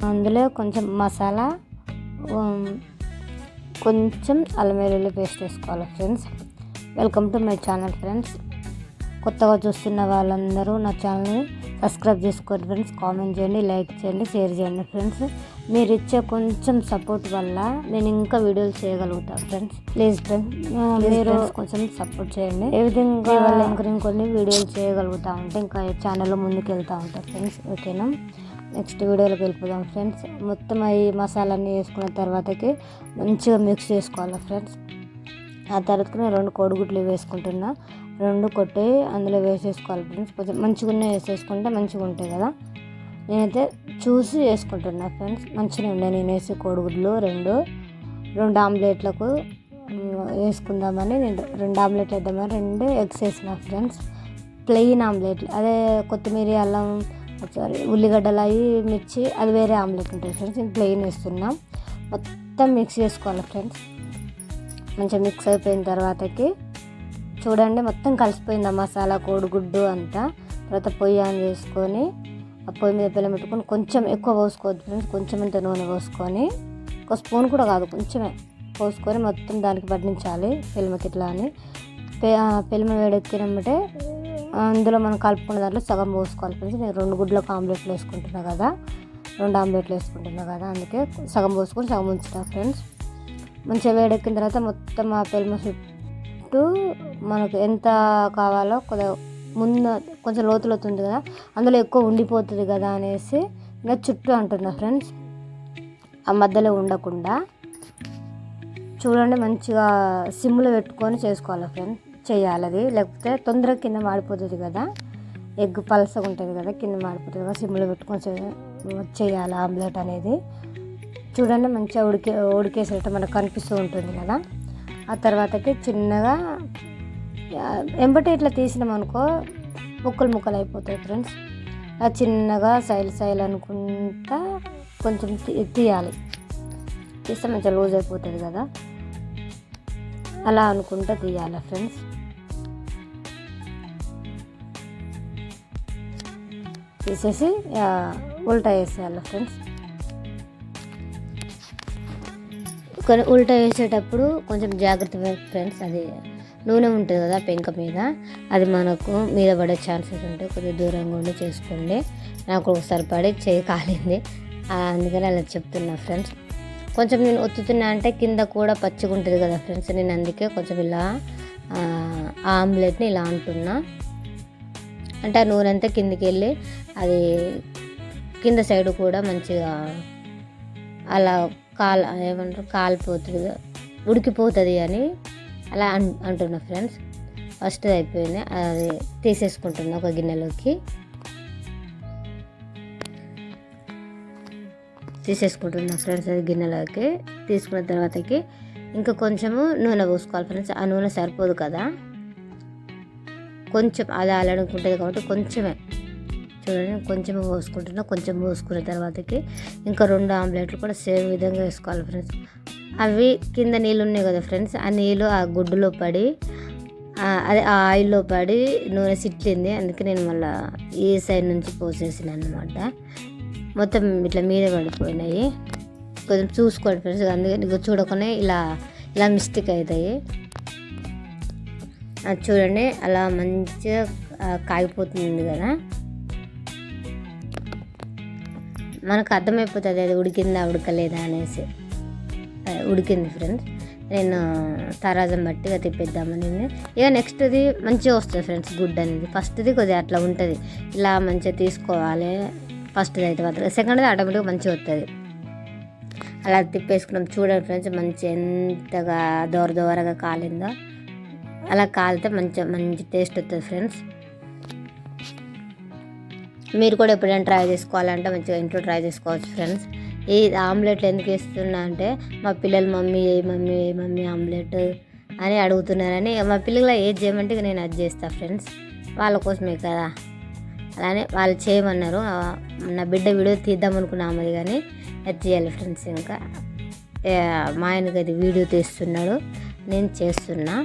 అందులో కొంచెం మసాలా, కొంచెం అల్లం వెల్లుల్లి పేస్ట్ వేసుకోవాలి friends. Welcome to my channel friends. కొత్తగా చూస్తున్న వాళ్ళందరూ నా ఛానల్ని సబ్స్క్రైబ్ చేసుకోండి ఫ్రెండ్స్. కామెంట్ చేయండి, లైక్ చేయండి, షేర్ చేయండి ఫ్రెండ్స్. మీరు ఇచ్చే కొంచెం సపోర్ట్ వల్ల నేను ఇంకా వీడియోలు చేయగలుగుతాను ఫ్రెండ్స్. ప్లీజ్ ఫ్రెండ్స్, మీరు కొంచెం సపోర్ట్ చేయండి. ఏ విధంగా వల్ల ఇంకొన్ని వీడియోలు చేయగలుగుతూ ఉంటే ఇంకా ఛానల్లో ముందుకు వెళ్తూ ఉంటారు ఫ్రెండ్స్. ఓకేనా, నెక్స్ట్ వీడియోలోకి వెళ్ళిపోదాం ఫ్రెండ్స్. మొత్తం ఈ మసాలాన్ని వేసుకున్న తర్వాతకి మంచిగా మిక్స్ చేసుకోవాలి ఫ్రెండ్స్. ఆ తర్వాత నేను 2 కోడిగుడ్లు వేసుకుంటున్నా. 2 కొట్టి అందులో వేసేసుకోవాలి ఫ్రెండ్స్. కొంచెం మంచిగా వేసేసుకుంటే మంచిగా ఉంటాయి కదా. నేనైతే చూసి వేసుకుంటున్నా ఫ్రెండ్స్. మంచిగా ఉండే నేను వేసి కోడిగుడ్లు 2 ఆమ్లెట్లకు వేసుకుందామని నేను 2 ఆమ్లెట్లు వేద్దామని 2 ఎగ్స్ వేసిన ఫ్రెండ్స్. ప్లెయిన్ ఆమ్లెట్లు, అదే కొత్తిమీర, అల్లం, ఉల్లిగడ్డలు అవి మిర్చి అది వేరే ఆమ్లెట్ ఉంటుంది ఫ్రెండ్స్. నేను ప్లెయిన్ వేస్తున్నా. మొత్తం మిక్స్ చేసుకోవాలి ఫ్రెండ్స్. మంచిగా మిక్స్ అయిపోయిన తర్వాతకి చూడండి మొత్తం కలిసిపోయింది ఆ మసాలా, కోడిగుడ్డు అంతా. తర్వాత పొయ్యి ఆన్ చేసుకొని ఆ పొయ్యి మీద పిల్ల పెట్టుకొని కొంచెం ఎక్కువ పోసుకోవద్దు ఫ్రెండ్స్. కొంచెం ఇంత నూనె పోసుకొని, ఒక స్పూన్ కూడా కాదు కొంచెమే పోసుకొని మొత్తం దానికి పట్టించాలి పిల్లమకి ఇట్లా అని. పిల్లమ వేడెక్కినమ్మటే అందులో మనం కలుపుకున్న దాంట్లో సగం పోసుకోవాలి ఫ్రెండ్స్. నేను 2 గుడ్లకు ఆమ్లెట్లు వేసుకుంటున్నా కదా, 2 ఆమ్లెట్లు వేసుకుంటున్నా కదా, అందుకే సగం పోసుకొని సగం ఉంచుతా ఫ్రెండ్స్. మంచిగా వేడెక్కిన తర్వాత మొత్తం ఆ పిల్లమ చుట్టూ మనకు ఎంత కావాలో ముందు కొంచెం లోతులు అవుతుంది కదా, అందులో ఎక్కువ ఉండిపోతుంది కదా అనేసి ఇలా చుట్టూ అంటున్నా ఫ్రెండ్స్. ఆ మధ్యలో ఉండకుండా చూడండి మంచిగా సిమ్లో పెట్టుకొని చేసుకోవాలి ఫ్రెండ్స్. చేయాలి అది, లేకపోతే తొందరగా కింద మాడిపోతుంది కదా. ఎగ్ పలసగా ఉంటుంది కదా, కింద మాడిపోతుంది కదా. సిమ్లో పెట్టుకొని చేయాలి ఆమ్లెట్ అనేది. చూడండి మంచిగా ఉడికేసేట మనకు కనిపిస్తూ ఉంటుంది కదా. ఆ తర్వాతకి చిన్నగా ఎంబటి ఇట్లా తీసినాం అనుకో ముక్కలు అయిపోతాయి ఫ్రెండ్స్. అది చిన్నగా సైల్ అనుకుంటా కొంచెం తీయాలి. తీస్తే మంచిగా లూజ్ అయిపోతుంది కదా, అలా అనుకుంటా తీయాలి ఫ్రెండ్స్. తీసేసి ఉల్టా వేసేయాలి ఫ్రెండ్స్. కానీ ఉల్టా వేసేటప్పుడు కొంచెం జాగ్రత్త ఫ్రెండ్స్. అది నూనె ఉంటుంది కదా పెంక మీద, అది మనకు మీద పడే ఛాన్సెస్ ఉంటాయి. కొద్దిగా దూరంగా ఉండి చేసుకోండి. నాకు ఒకసారి పడి చేయి కాలింది, అందుకని అలా చెప్తున్నా ఫ్రెండ్స్. కొంచెం నేను ఒత్తుతున్నా అంటే కింద కూడా పచ్చిగా ఉంటుంది కదా ఫ్రెండ్స్. నేను అందుకే కొంచెం ఇలా ఆమ్లెట్ని ఇలా అంటున్నా. అంటే ఆ నూనె అంతా కిందికి వెళ్ళి అది కింద సైడ్ కూడా మంచిగా అలా కాలిపోతుంది, ఉడికిపోతుంది అని అలా అంటున్నా ఫ్రెండ్స్. ఫస్ట్ అయిపోయినాయి, అది తీసేసుకుంటున్నా ఒక గిన్నెలోకి. తీసేసుకుంటున్నా ఫ్రెండ్స్ అది గిన్నెలోకి. తీసుకున్న తర్వాతకి ఇంకా కొంచెము నూనె పోసుకోవాలి ఫ్రెండ్స్. ఆ నూనె సరిపోదు కదా, కొంచెం అది అలనుకుంటుంది కాబట్టి కొంచెమే చూడండి కొంచెమే పోసుకుంటున్నా. కొంచెం పోసుకున్న తర్వాతకి ఇంకా 2 ఆమ్లెట్లు కూడా సేమ్ విధంగా వేసుకోవాలి ఫ్రెండ్స్. అవి కింద నీళ్ళు ఉన్నాయి కదా ఫ్రెండ్స్, ఆ నీళ్ళు ఆ గుడ్డులో పడి అదే ఆ ఆయిల్లో పడి నూనె సిట్లింది. అందుకే నేను మళ్ళీ ఈ సైడ్ నుంచి పోసేసిన అనమాట. మొత్తం ఇట్లా మీద పడిపోయినాయి. కొంచెం చూసుకోండి ఫ్రెండ్స్, అందుకే చూడకుండా ఇలా మిస్టేక్ అవుతాయి. అది చూడండి అలా మంచిగా కాగిపోతుంది కదా, మనకు అర్థమైపోతుంది అది ఉడికిందా ఉడకలేదా అనేసి. ఉడికింది ఫ్రెండ్స్. నేను తరాజం బట్టిగా తిప్పేద్దామని. ఇక నెక్స్ట్ది మంచిగా వస్తుంది ఫ్రెండ్స్ గుడ్డు అనేది. ఫస్ట్ది కొద్దిగా అట్లా ఉంటుంది, ఇలా మంచిగా తీసుకోవాలి. ఫస్ట్ది అయితే మాత్రం సెకండ్ది ఆటోమేటిక్గా మంచిగా వస్తుంది. అలా తిప్పేసుకున్నాం. చూడండి ఫ్రెండ్స్ మంచి ఎంతగా దోరగా కాలిందో. అలా కాలితే మంచి టేస్ట్ వస్తుంది ఫ్రెండ్స్. మీరు కూడా ఎప్పుడైనా ట్రై చేసుకోవాలంటే మంచిగా ఇంట్లో ట్రై చేసుకోవచ్చు ఫ్రెండ్స్. ఈ ఆమ్లెట్లు ఎందుకు వేస్తున్నా అంటే మా పిల్లలు మమ్మీ ఆమ్లెట్ అని అడుగుతున్నారని, మా పిల్లలు ఏది చేయమంటే నేను అది చేస్తాను ఫ్రెండ్స్. వాళ్ళ కోసమే కదా, అలానే వాళ్ళు చేయమన్నారు. నా బిడ్డ వీడియో తీద్దాం అనుకున్నాము కానీ అది చేయాలి ఫ్రెండ్స్. ఇంకా మా ఆయనకి అది వీడియో తీస్తున్నాడు, నేను చేస్తున్నా.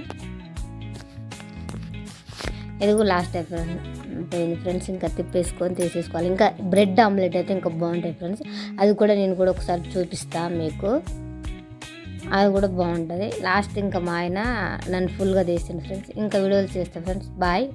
ఇది లాస్ట్ అయిపోయింది ఫ్రెండ్స్. ఇంకా తిప్పేసుకొని తీసేసుకోవాలి. ఇంకా బ్రెడ్ ఆమ్లెట్ అయితే ఇంకా బాగుంటాయి ఫ్రెండ్స్. అది కూడా నేను కూడా ఒకసారి చూపిస్తాను మీకు, అది కూడా బాగుంటుంది. లాస్ట్ ఇంకా మా ఆయన నన్ను ఫుల్గా తీసిండు ఫ్రెండ్స్. ఇంకా వీడియోలు చేస్తాను ఫ్రెండ్స్. బాయ్.